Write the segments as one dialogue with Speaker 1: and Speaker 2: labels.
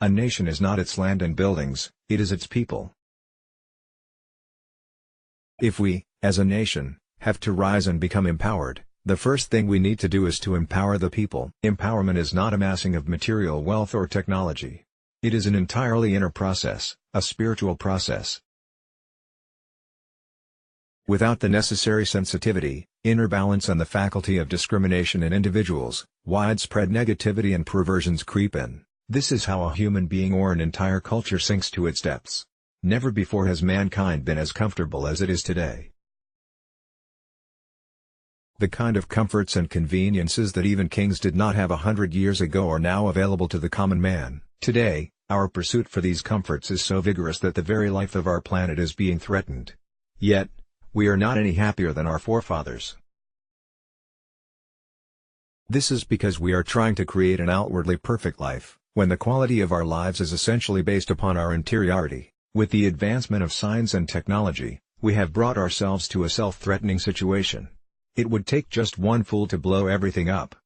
Speaker 1: A nation is not its land and buildings, it is its people. If we, as a nation, have to rise and become empowered, the first thing we need to do is to empower the people. Empowerment is not amassing of material wealth or technology. It is an entirely inner process, a spiritual process. Without the necessary sensitivity, inner balance and the faculty of discrimination in individuals, widespread negativity and perversions creep in. This is how a human being or an entire culture sinks to its depths. Never before has mankind been as comfortable as it is today. The kind of comforts and conveniences that even kings did not have 100 years ago are now available to the common man. Today, our pursuit for these comforts is so vigorous that the very life of our planet is being threatened. Yet, we are not any happier than our forefathers. This is because we are trying to create an outwardly perfect life, when the quality of our lives is essentially based upon our interiority. With the advancement of science and technology, we have brought ourselves to a self-threatening situation. It would take just one fool to blow everything up.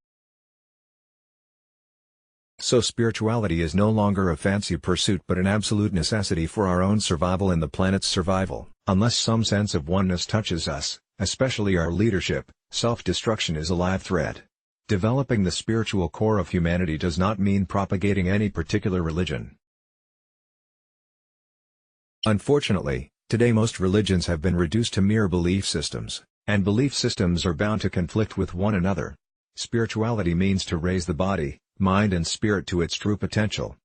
Speaker 1: So spirituality is no longer a fancy pursuit but an absolute necessity for our own survival and the planet's survival. Unless some sense of oneness touches us, especially our leadership, self-destruction is a live threat. Developing the spiritual core of humanity does not mean propagating any particular religion. Unfortunately, today most religions have been reduced to mere belief systems, and belief systems are bound to conflict with one another. Spirituality means to raise the body, mind and spirit to its true potential.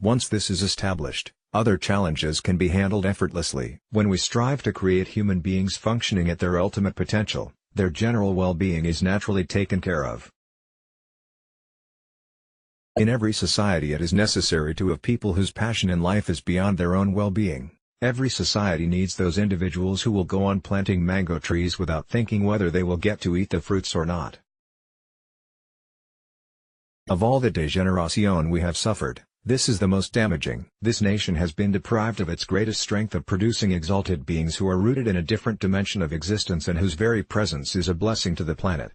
Speaker 1: Once this is established, other challenges can be handled effortlessly. When we strive to create human beings functioning at their ultimate potential, their general well-being is naturally taken care of. In every society it is necessary to have people whose passion in life is beyond their own well-being. Every society needs those individuals who will go on planting mango trees without thinking whether they will get to eat the fruits or not. Of all the degeneration we have suffered, this is the most damaging. This nation has been deprived of its greatest strength of producing exalted beings who are rooted in a different dimension of existence and whose very presence is a blessing to the planet.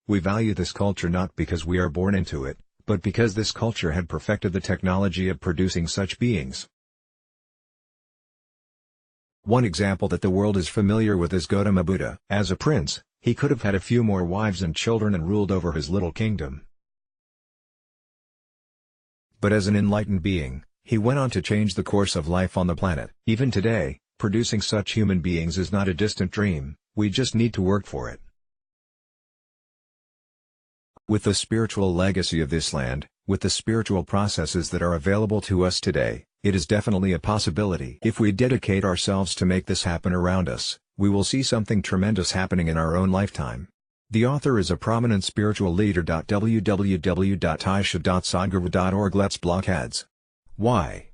Speaker 1: We value this culture not because we are born into it, but because this culture had perfected the technology of producing such beings. One example that the world is familiar with is Gautama Buddha. As a prince, he could have had a few more wives and children and ruled over his little kingdom. But as an enlightened being, he went on to change the course of life on the planet. Even today, producing such human beings is not a distant dream, we just need to work for it. With the spiritual legacy of this land, with the spiritual processes that are available to us today, it is definitely a possibility. If we dedicate ourselves to make this happen around us, we will see something tremendous happening in our own lifetime. The author is a prominent spiritual leader. www.aisha.sadguru.org. Let's block ads. Why?